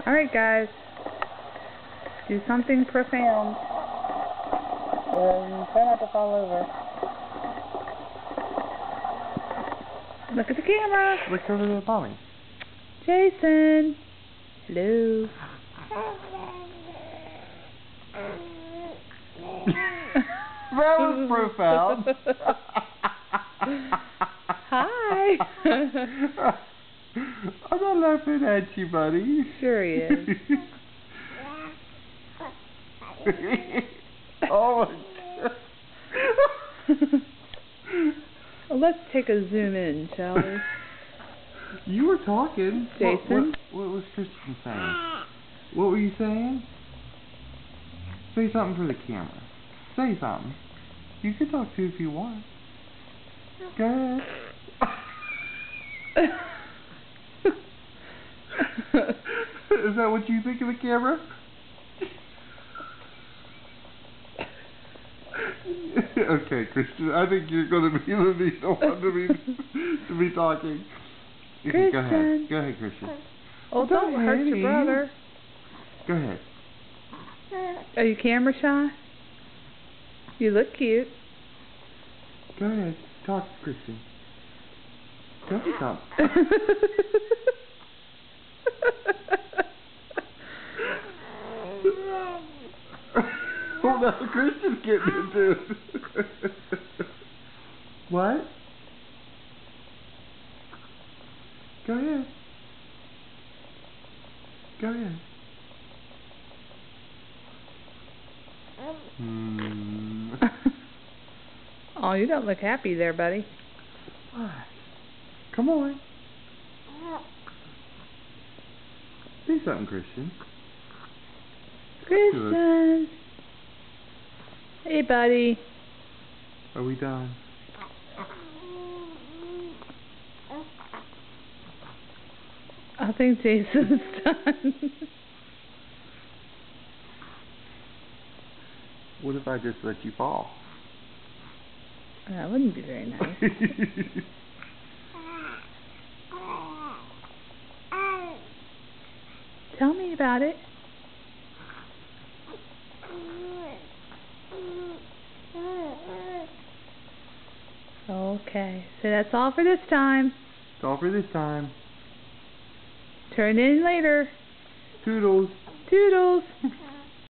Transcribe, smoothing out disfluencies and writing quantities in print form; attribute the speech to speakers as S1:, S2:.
S1: Alright guys, do something profound. Try not to fall over. Look at the camera.
S2: Look over there, mommy.
S1: Jason. Hello.
S2: That was profound.
S1: Hi.
S2: I'm not laughing at you, buddy.
S1: Sure he is.
S2: Oh my God.
S1: Well, let's take a zoom in, shall we?
S2: You were talking.
S1: Jason?
S2: What was Kristen saying? What were you saying? Say something for the camera. Say something. You can talk to if you want. Go ahead. Is that what you think of the camera? Okay, Christian, I think you're going to be the one to be talking.
S1: Christian.
S2: Go ahead. Go ahead, Christian.
S1: Oh, don't hurt your brother.
S2: Go ahead.
S1: Are you camera shy? You look cute.
S2: Go ahead. Talk, Christian. Tell me something. Oh, that's what Christian's getting into. What? Go ahead. Go ahead.
S1: Oh, you don't look happy there, buddy.
S2: What? Come on. Say something, Christian.
S1: Christian. Hey, buddy.
S2: Are we done?
S1: I think Jason's done.
S2: What if I just let you fall?
S1: That wouldn't be very nice. Tell me about it. Okay, so that's all for this time.
S2: That's all for this time.
S1: Turn in later.
S2: Toodles.
S1: Toodles.